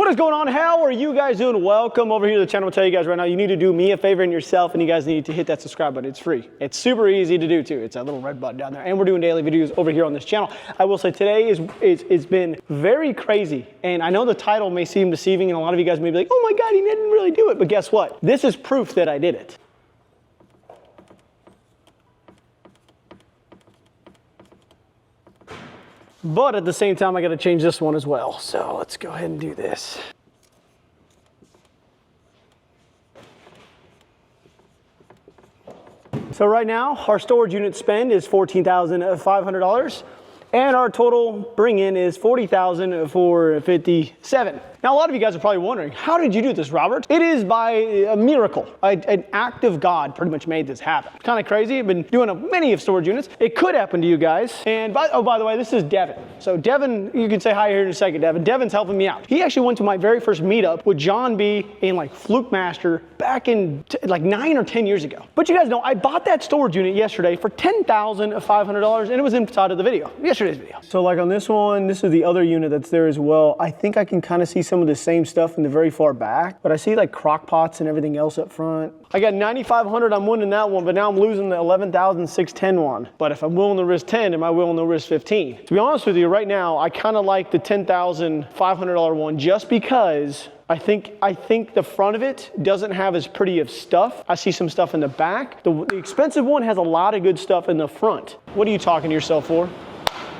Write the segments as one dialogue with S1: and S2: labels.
S1: What is going on? How are you guys doing? Welcome over here to the channel. I'll tell you guys right now, you need to do me a favor and yourself, and you guys need to hit that subscribe button. It's free. It's super easy to do too. It's a little red button down there. And we're doing daily videos over here on this channel. I will say today it's been very crazy. And I know the title may seem deceiving, and a lot of you guys may be like, oh my God, he didn't really do it. But guess what? This is proof that I did it. But at the same time, I got to change this one as well. So let's go ahead and do this. So right now, our storage unit spend is $14,500. And our total bring in is $40,457. Now, a lot of you guys are probably wondering, how did you do this, Robert? It is by a miracle. An act of God pretty much made this happen. Kind of crazy. I've been doing many of storage units. It could happen to you guys. And by the way, this is Devin. So Devin, you can say hi here in a second, Devin. Devin's helping me out. He actually went to my very first meetup with John B. and like Fluke Master back in like 9 or 10 years ago. But you guys know, I bought that storage unit yesterday for $10,500, and it was inside of the video, yesterday's video. So like on this one, this is the other unit that's there as well. I think I can kind of see some of the same stuff in the very far back, but I see like crock pots and everything else up front. I got 9,500, I'm winning that one, but now I'm losing the 11,610 one. But if I'm willing to risk 10, am I willing to risk 15? To be honest with you, right now, I kind of like the $10,500 one just because I think the front of it doesn't have as pretty of stuff. I see some stuff in the back. The expensive one has a lot of good stuff in the front. What are you talking to yourself for?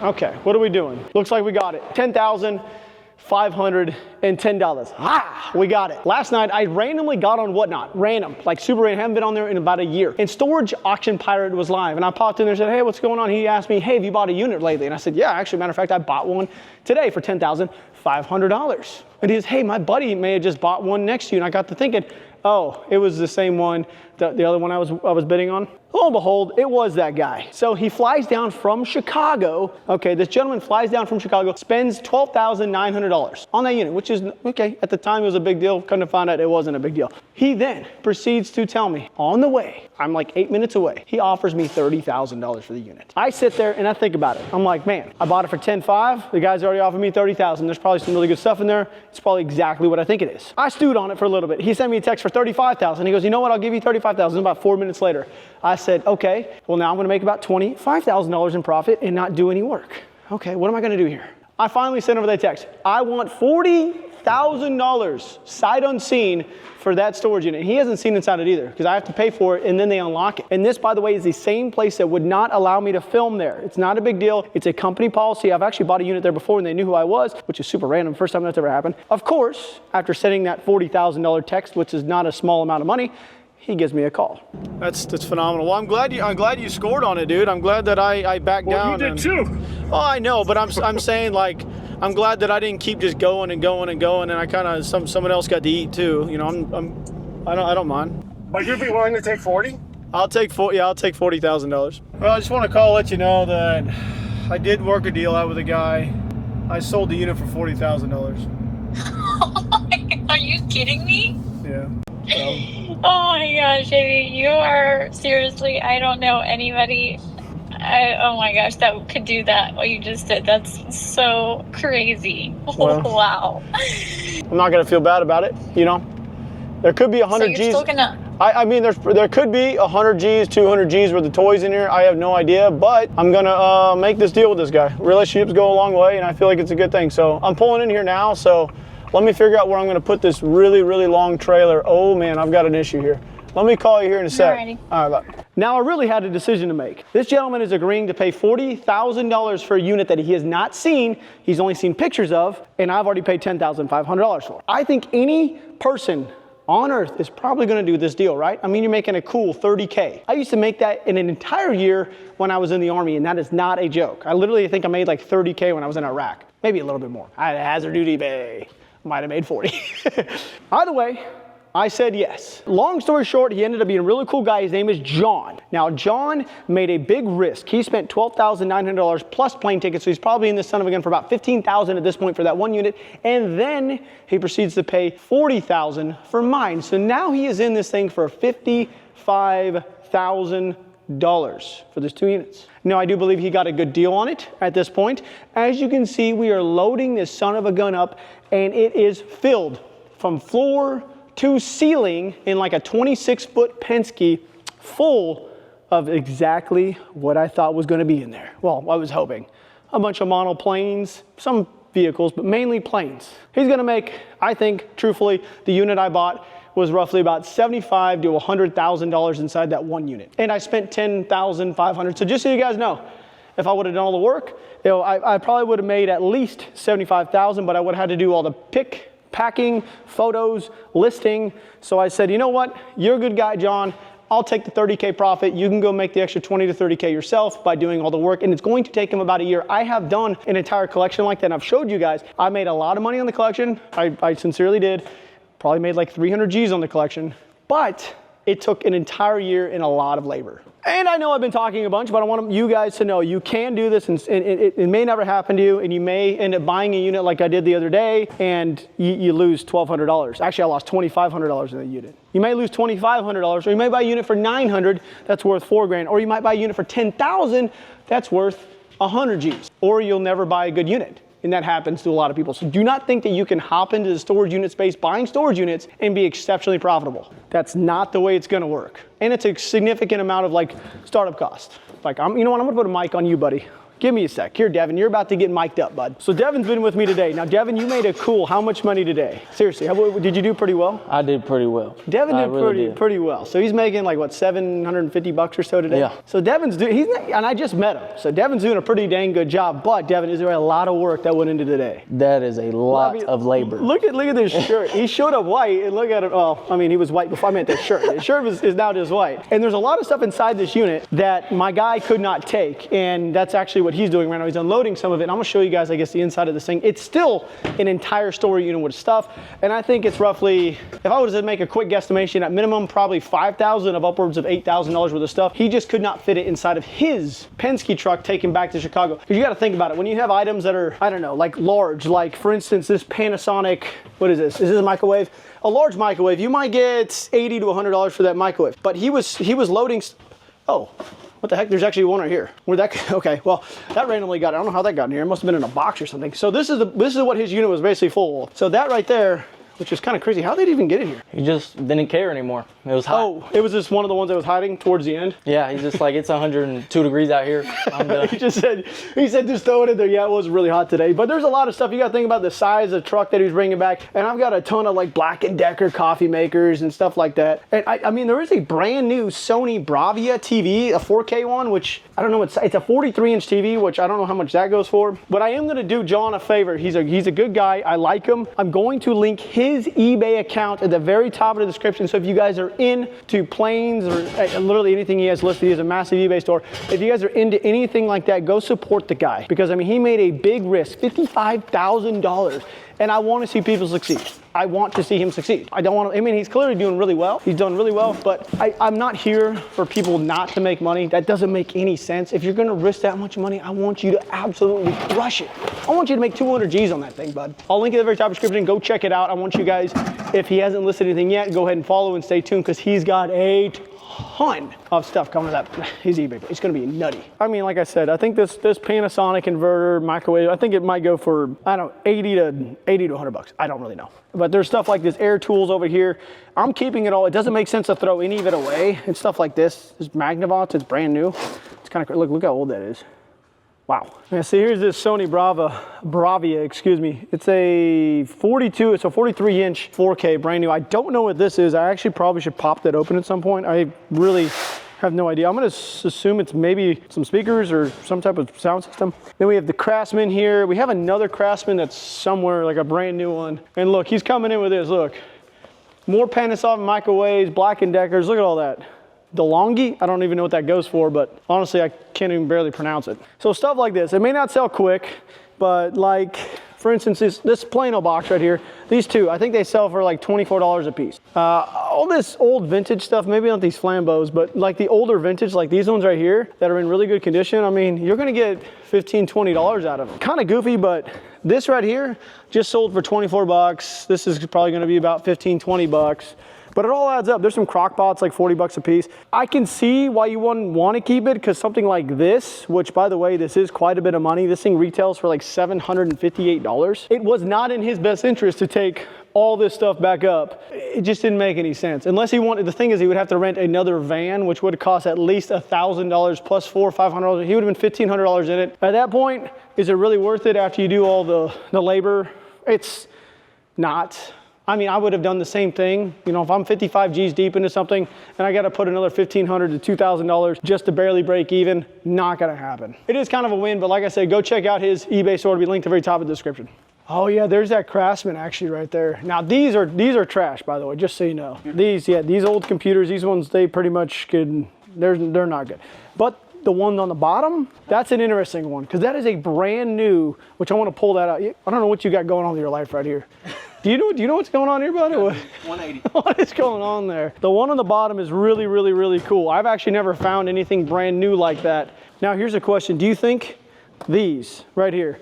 S1: Okay, what are we doing? Looks like we got it. $10,510. Ah, we got it. Last night, I randomly got on Whatnot. Random, like super random. Haven't been on there in about a year. And Storage Auction Pirate was live. And I popped in there and said, hey, what's going on? He asked me, hey, have you bought a unit lately? And I said, yeah, actually, matter of fact, I bought one today for $10,500. And he says, hey, my buddy may have just bought one next to you. And I got to thinking, oh, it was the same one, the other one I was bidding on. Lo and behold, it was that guy. So he flies down from Chicago. Okay, this gentleman flies down from Chicago, spends $12,900 on that unit, which is, okay, at the time it was a big deal. Couldn't find out it wasn't a big deal. He then proceeds to tell me, on the way, I'm like 8 minutes away, he offers me $30,000 for the unit. I sit there and I think about it. I'm like, man, I bought it for $10,500. The guy's already offered me $30,000. There's probably some really good stuff in there. It's probably exactly what I think it is. I stewed on it for a little bit. He sent me a text for $35,000. He goes, you know what? I'll give you $35,000. About 4 minutes later, I said, okay, well now I'm going to make about $25,000 in profit and not do any work. Okay, what am I going to do here? I finally sent over that text. I want $40,000 sight unseen for that storage unit. He hasn't seen inside it either because I have to pay for it and then they unlock it. And this, by the way, is the same place that would not allow me to film there. It's not a big deal. It's a company policy. I've actually bought a unit there before and they knew who I was, which is super random. First time that's ever happened. Of course, after sending that $40,000 text, which is not a small amount of money, he gives me a call. That's phenomenal. Well, I'm glad you scored on it, dude. I'm glad that I backed down.
S2: Well, you did too.
S1: Oh, I know, but I'm saying like I'm glad that I didn't keep just going and going and going, and I kind of someone else got to eat too. You know, I don't mind.
S2: But you'd be willing to take 40?
S1: I'll take $40,000. Well, I just want to call and let you know that I did work a deal out with a guy. I sold the unit for $40,000.
S3: Oh my God, are you kidding me?
S1: Yeah.
S3: Oh my gosh, Amy, you are seriously, I don't know anybody. Oh my gosh, that could do that, what you just did. That's so crazy.
S1: Well,
S3: wow.
S1: I'm not going to feel bad about it, you know. There could be 100
S3: so you're
S1: G's.
S3: Still gonna...
S1: I mean, there could be 100 G's, 200 G's worth of toys in here. I have no idea, but I'm going to make this deal with this guy. Relationships go a long way, and I feel like it's a good thing. So I'm pulling in here now, so let me figure out where I'm going to put this really, really long trailer. Oh, man, I've got an issue here. Let me call you here in a sec.
S3: Alrighty.
S1: All right, bye. Now, I really had a decision to make. This gentleman is agreeing to pay $40,000 for a unit that he has not seen. He's only seen pictures of, and I've already paid $10,500 for. I think any person on earth is probably going to do this deal, right? I mean, you're making a cool 30K. I used to make that in an entire year when I was in the Army, and that is not a joke. I literally think I made like 30K when I was in Iraq. Maybe a little bit more. I had a hazard duty bay. Might have made 40. Either way, I said yes. Long story short, he ended up being a really cool guy. His name is John. Now, John made a big risk. He spent $12,900 plus plane tickets, so he's probably in this son of a gun for about $15,000 at this point for that one unit. And then he proceeds to pay $40,000 for mine. So now he is in this thing for $55,000 for these 2 units. Now, I do believe he got a good deal on it at this point. As you can see, we are loading this son of a gun up, and it is filled from floor to ceiling in like a 26-foot Penske, full of exactly what I thought was going to be in there. Well, I was hoping. A bunch of monoplanes, some vehicles, but mainly planes. He's going to make, I think, truthfully, the unit I bought was roughly about $75,000 to $100,000 inside that one unit. And I spent $10,500. So just so you guys know, if I would have done all the work, you know, I probably would have made at least $75,000, but I would have had to do all the packing, photos, listing. So I said, you know what? You're a good guy, John. I'll take the 30K profit. You can go make the extra 20 to 30K yourself by doing all the work. And it's going to take him about a year. I have done an entire collection like that, and I've showed you guys. I made a lot of money on the collection. I sincerely did. Probably made like 300 G's on the collection, but it took an entire year and a lot of labor. And I know I've been talking a bunch, but I want you guys to know you can do this, and it may never happen to you, and you may end up buying a unit like I did the other day, and you lose $1,200. Actually, I lost $2,500 in the unit. You may lose $2,500, or you may buy a unit for $900, that's worth $4,000, or you might buy a unit for $10,000, that's worth 100 G's, or you'll never buy a good unit. And that happens to a lot of people. So do not think that you can hop into the storage unit space buying storage units and be exceptionally profitable. That's not the way it's gonna work. And it's a significant amount of like startup cost. Like, you know what, I'm gonna put a mic on you, buddy. Give me a sec. Here, Devin, you're about to get mic'd up, bud. So Devin's been with me today. Now, Devin, you made a cool, how much money today? Seriously, did you do pretty well?
S4: I did pretty well.
S1: Devin did pretty well. So he's making like, what, $750 or so today?
S4: Yeah.
S1: So Devin's doing, and I just met him. So Devin's doing a pretty dang good job. But Devin, is there a lot of work that went into today?
S4: That is a lot of labor.
S1: Look at this shirt. He showed up white, and look at it. Oh, I mean, he was white before. I meant the shirt. The shirt is now just white. And there's a lot of stuff inside this unit that my guy could not take. And that's actually what he's doing right now. He's unloading some of it. And I'm gonna show you guys, I guess, the inside of this thing. It's still an entire storage unit with stuff. And I think it's roughly, if I was to make a quick guesstimation, at minimum, probably $5,000 of upwards of $8,000 worth of stuff. He just could not fit it inside of his Penske truck taken back to Chicago. Because you gotta think about it. When you have items that are, I don't know, like large, like for instance, this Panasonic, what is this? Is this a microwave? A large microwave, you might get $80 to $100 for that microwave. But he was loading, oh. What the heck? There's actually one right here. Where'd that, okay, well, that randomly got, I don't know how that got in here. It must have been in a box or something. So this is what his unit was basically full of. So that right there, which is kind of crazy. How did they even get in here?
S4: He just didn't care anymore. It was hot.
S1: Oh, it was just one of the ones that was hiding towards the end?
S4: Yeah, he's just like, it's 102 degrees out here. I'm done.
S1: he said, just throw it in there. Yeah, it was really hot today. But there's a lot of stuff. You got to think about the size of truck that he's bringing back. And I've got a ton of like Black & Decker coffee makers and stuff like that. And I mean, there is a brand new Sony Bravia TV, a 4K one, which I don't know, it's a 43-inch TV, which I don't know how much that goes for. But I am going to do John a favor. He's a good guy. I like him. I'm going to link his eBay account at the very top of the description. So if you guys are into planes or literally anything he has listed, he has a massive eBay store. If you guys are into anything like that, go support the guy, because I mean, he made a big risk, $55,000, and I want to see people succeed. I want to see him succeed. I don't want to, I mean, he's clearly doing really well. He's done really well, but I'm not here for people not to make money. That doesn't make any sense. If you're going to risk that much money, I want you to absolutely crush it. I want you to make 200 G's on that thing, bud. I'll link it at the very top of the description. Go check it out. I want you guys, if he hasn't listed anything yet, go ahead and follow and stay tuned, because he's got a ton of stuff coming to his eBay. It's going to be nutty. I mean, like I said, I think this Panasonic inverter microwave, I think it might go for, I don't know, 80 to $100. I don't really know. But there's stuff like this air tools over here. I'm keeping it all. It doesn't make sense to throw any of it away. And stuff like this. This Magnavox, it's brand new. It's kind of, look how old that is. Wow. Yeah, see, here's this Sony Bravia, excuse me. It's a 43-inch 4K, brand new. I don't know what this is. I actually probably should pop that open at some point. I really have no idea. I'm gonna assume it's maybe some speakers or some type of sound system. Then we have the Craftsman here. We have another Craftsman that's somewhere, like a brand new one. And look, he's coming in with this, look. More Panasonic microwaves, Black & Deckers, look at all that. DeLonghi, I don't even know what that goes for, but honestly, I can't even barely pronounce it. So stuff like this, it may not sell quick, but like, for instance, this Plano box right here, these two, I think they sell for like $24 a piece. All this old vintage stuff, maybe not these Flambos, but like the older vintage, like these ones right here that are in really good condition, I mean, you're gonna get $15, $20 out of them. Kind of goofy, but this right here just sold for 24 bucks. This is probably gonna be about 15, 20 bucks. But it all adds up. There's some crock pots, like 40 bucks a piece. I can see why you wouldn't want to keep it, because something like this, which by the way, this is quite a bit of money. This thing retails for like $758. It was not in his best interest to take all this stuff back up. It just didn't make any sense. Unless he wanted, the thing is he would have to rent another van, which would cost at least $1,000 plus $400 or $500. He would have been $1,500 in it. At that point, is it really worth it after you do all the labor? It's not. I mean, I would have done the same thing. You know, if I'm 55 G's deep into something and I got to put another $1,500 to $2,000 just to barely break even, not gonna happen. It is kind of a win, but like I said, go check out his eBay store. It'll be linked at the very top of the description. Oh yeah, there's that Craftsman actually right there. Now these are trash, by the way, just so you know. These old computers, these ones, they pretty much could, they're not good. But the one on the bottom, that's an interesting one, because that is a brand new, which I want to pull that out. I don't know what you got going on in your life right here. Do you know what's going on here, buddy?
S2: 180.
S1: What is going on there? The one on the bottom is really, really, really cool. I've actually never found anything brand new like that. Now here's a question. Do you think these right here,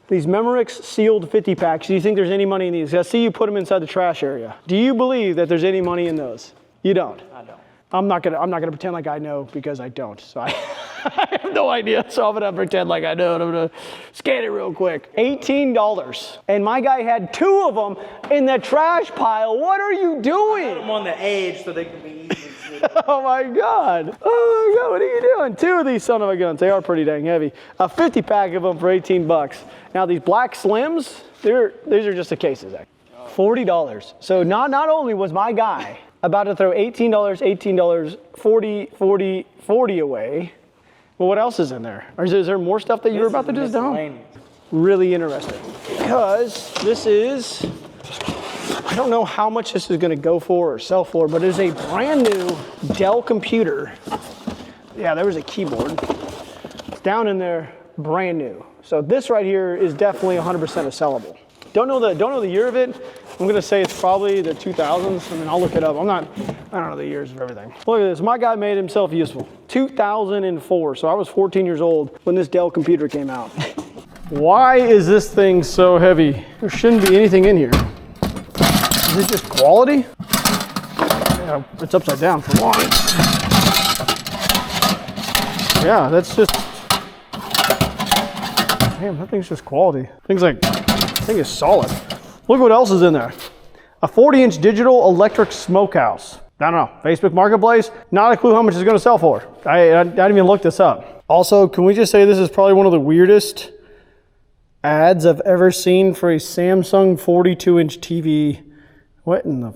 S1: these Memorex sealed 50 packs, do you think there's any money in these? I see you put them inside the trash area. Do you believe that there's any money in those? You don't?
S4: I don't.
S1: I'm not gonna pretend like I know, because I don't. So I have no idea. So I'm gonna pretend like I know, and I'm gonna scan it real quick. $18. And my guy had 2 of them in the trash pile. What are you doing?
S4: I'm on the edge so they can be easy.
S1: Oh my God. Oh my God, what are you doing? 2 of these son of a guns. They are pretty dang heavy. A 50 pack of them for 18 bucks. Now these black Slims, these are just the cases. $40. So not only was my guy about to throw $18, 40 away. Well, what else is in there? Or is there more stuff that you were about to just dump? Really interesting. Because this is, I don't know how much this is gonna go for or sell for, but it is a brand new Dell computer. Yeah, there was a keyboard. It's down in there, brand new. So this right here is definitely 100% a sellable. Don't know the year of it. I'm gonna say it's probably the 2000s. I mean, I'll look it up. I don't know the years of everything. Look at this, my guy made himself useful. 2004, so I was 14 years old when this Dell computer came out. Why is this thing so heavy? There shouldn't be anything in here. Is it just quality? Yeah, it's upside down for one. Yeah, that's just, damn, that thing's just quality. That thing is solid. Look what else is in there. A 40-inch digital electric smokehouse. I don't know, Facebook Marketplace, not a clue how much it's gonna sell for. I didn't even look this up. Also, can we just say this is probably one of the weirdest ads I've ever seen for a Samsung 42-inch TV. What in the,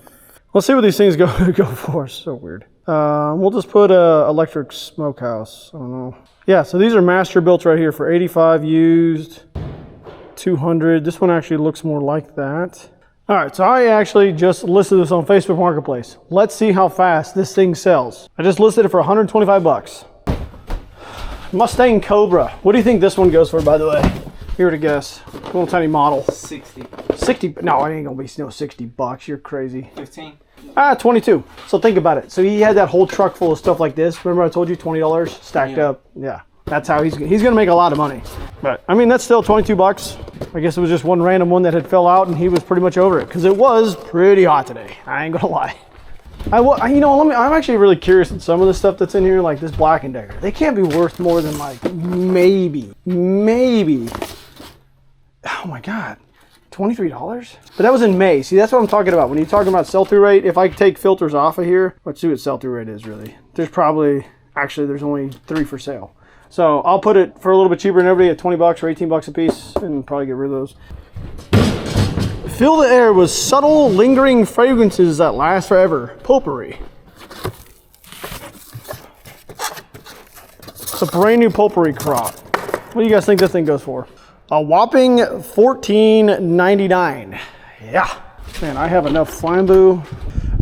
S1: let's see what these things go for, it's so weird. We'll just put a electric smokehouse, I don't know. Yeah, so these are master built right here for 85 used. 200. This one actually looks more like that. All right, so I actually just listed this on Facebook Marketplace. Let's see how fast this thing sells. I just listed it for 125 bucks. Mustang Cobra. What do you think this one goes for, by the way? Here to guess. Little tiny model.
S4: 60.
S1: 60. No, it ain't gonna be no 60 bucks. You're crazy.
S4: 15.
S1: 22. So think about it. So he had that whole truck full of stuff like this. Remember I told you $20 stacked up? Yeah. That's how he's gonna make a lot of money. But I mean, that's still 22 bucks. I guess it was just one random one that had fell out and he was pretty much over it, because it was pretty hot today. I ain't gonna lie. I'm actually really curious at some of the stuff that's in here, like this Black & Decker. They can't be worth more than like maybe. Oh my God, $23? But that was in May. See, that's what I'm talking about. When you're talking about sell-through rate, if I take filters off of here, let's see what sell-through rate is really. There's only 3 for sale. So I'll put it for a little bit cheaper than everybody at 20 bucks or 18 bucks a piece and probably get rid of those. Fill the air with subtle, lingering fragrances that last forever. Potpourri. It's a brand new potpourri crop. What do you guys think this thing goes for? A whopping $14.99. Yeah. Man, I have enough Flambeau.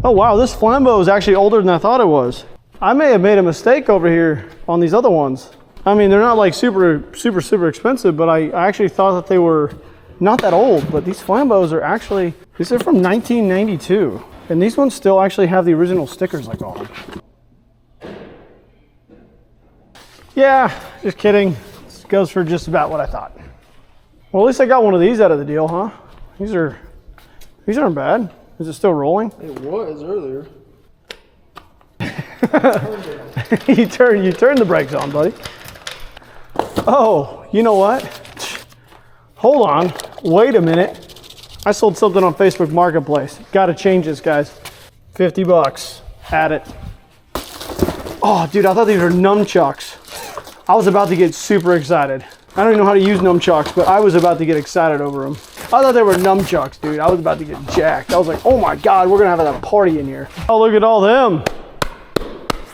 S1: Oh wow, this Flambeau is actually older than I thought it was. I may have made a mistake over here on these other ones. I mean, they're not like super expensive, but I actually thought that they were not that old. But these Flambeaus are actually, these are from 1992. And these ones still actually have the original stickers like on. Yeah, just kidding. This goes for just about what I thought. Well, at least I got one of these out of the deal, huh? These aren't bad. Is it still rolling?
S5: It was earlier.
S1: you turn the brakes on, buddy. Oh, you know what? Hold on. Wait a minute. I sold something on Facebook Marketplace. Got to change this, guys. 50 bucks. Add it. Oh, dude, I thought these were nunchucks. I was about to get super excited. I don't even know how to use nunchucks, but I was about to get excited over them. I thought they were nunchucks, dude. I was about to get jacked. I was like, oh my God, we're gonna have a party in here. Oh, look at all them.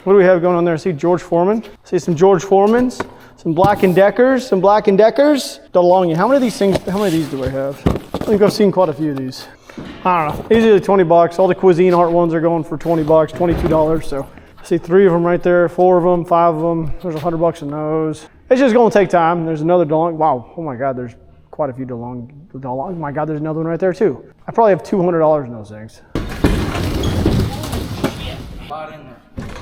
S1: What do we have going on there? See George Foreman? See some George Foremans, some Black & Deckers, some Black & Deckers. DeLonghi. How many of these things, how many of these do I have? I think I've seen quite a few of these. I don't know, easily 20 bucks. All the Cuisine Art ones are going for 20 bucks, $22, so. I see 3 of them right there, 4 of them, 5 of them. There's 100 bucks in those. It's just gonna take time. There's another DeLonghi. Wow, oh my God, there's quite a few DeLonghi. Oh my God, there's another one right there too. I probably have $200 in those things.
S4: Bought in there.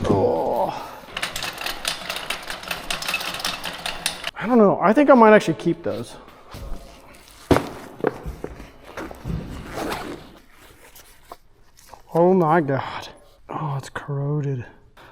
S1: Oh. I don't know, I think I might actually keep those. Oh my God. Oh, it's corroded.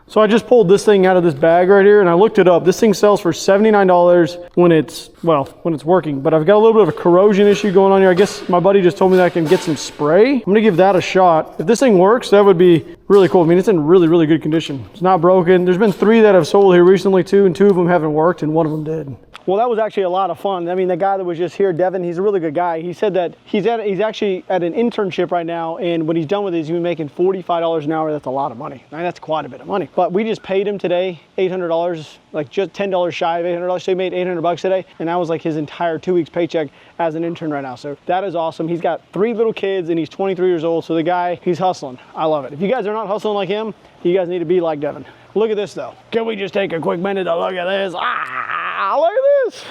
S1: So I just pulled this thing out of this bag right here and I looked it up. This thing sells for $79 when it's working, but I've got a little bit of a corrosion issue going on here. I guess my buddy just told me that I can get some spray. I'm gonna give that a shot. If this thing works, that would be really cool. I mean, it's in really, really good condition. It's not broken. There's been 3 that I've sold here recently too, and 2 of them haven't worked and 1 of them did. Well, that was actually a lot of fun. I mean, the guy that was just here, Devin, he's a really good guy. He said that he's actually at an internship right now, and when he's done with it, he's gonna be making $45 an hour. That's a lot of money. I mean, that's quite a bit of money. But we just paid him today $800, like just $10 shy of $800. So he made 800 bucks today, and that was like his entire 2 weeks paycheck as an intern right now. So that is awesome. He's got 3 little kids, and he's 23 years old. So the guy, he's hustling. I love it. If you guys are not hustling like him, you guys need to be like Devin. Look at this though. Can we just take a quick minute to look at this? Look at this.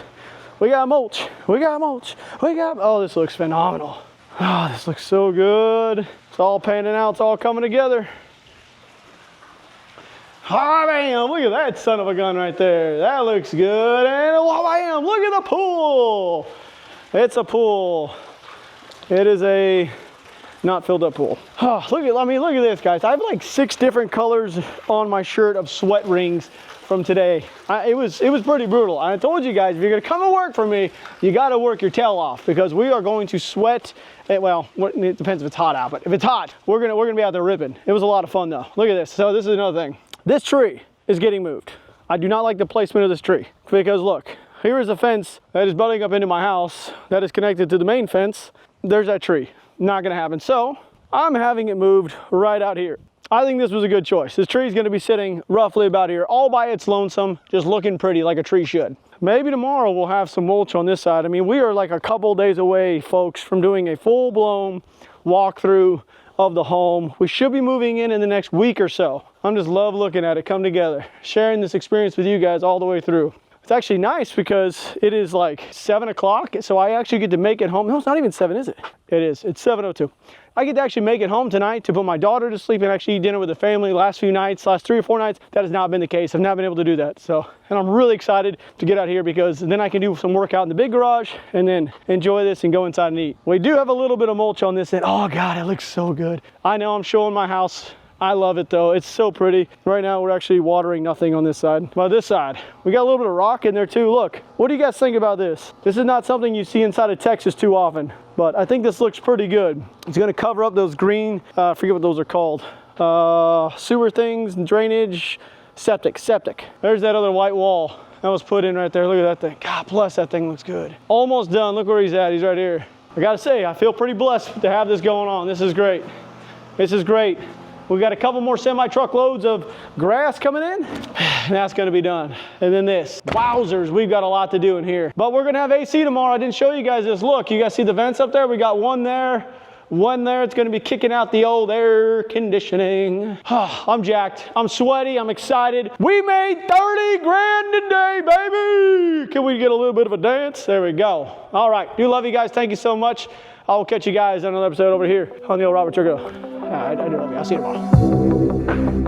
S1: We got mulch, we got mulch, we got, oh, this looks phenomenal. Oh, this looks so good. It's all panning out, it's all coming together. Oh, bam, look at that son of a gun right there. That looks good. And oh, bam, look at the pool. It's a pool. It is a not filled up pool. Oh, look at this, guys. I have like 6 different colors on my shirt of sweat rings from today. It was pretty brutal. I told you guys, if you're gonna come and work for me, you gotta work your tail off because we are going to sweat. Well, it depends if it's hot out, but if it's hot, we're gonna be out there ripping. It was a lot of fun though. Look at this. So this is another thing. This tree is getting moved. I do not like the placement of this tree because look, here is a fence that is butting up into my house that is connected to the main fence. There's that tree. Not gonna happen. So I'm having it moved right out here. I think this was a good choice. This tree is going to be sitting roughly about here, all by its lonesome, just looking pretty like a tree should. Maybe tomorrow we'll have some mulch on this side. I mean, we are like a couple days away, folks, from doing a full-blown walkthrough of the home. We should be moving in the next week or so. I'm just love looking at it come together, sharing this experience with you guys all the way through. It's actually nice because it is like 7 o'clock, so I actually get to make it home. No, it's not even 7, is it? It is. It's 7:02. I get to actually make it home tonight to put my daughter to sleep and actually eat dinner with the family. Last 3 or 4 nights, that has not been the case. I've not been able to do that. So, and I'm really excited to get out here because then I can do some work out in the big garage and then enjoy this and go inside and eat. We do have a little bit of mulch on this end. Oh God, it looks so good. I know I'm showing my house. I love it though. It's so pretty. Right now we're actually watering nothing on this side. By this side, we got a little bit of rock in there too. Look, what do you guys think about this? This is not something you see inside of Texas too often, but I think this looks pretty good. It's gonna cover up those green, I forget what those are called. Sewer things, drainage, septic. There's that other white wall that was put in right there. Look at that thing. God bless, that thing looks good. Almost done. Look where he's at. He's right here. I gotta say, I feel pretty blessed to have this going on. This is great. This is great. We got a couple more semi-truck loads of grass coming in, and that's gonna be done. And then this, wowzers, we've got a lot to do in here. But we're gonna have AC tomorrow. I didn't show you guys this. Look, you guys see the vents up there? We got one there. It's gonna be kicking out the old air conditioning. I'm jacked, I'm sweaty, I'm excited. We made 30 grand today, baby. Can we get a little bit of a dance? There we go. All right, do love you guys, thank you so much. I will catch you guys on another episode over here on the old Robert Terkla. I do love you, I'll see you tomorrow.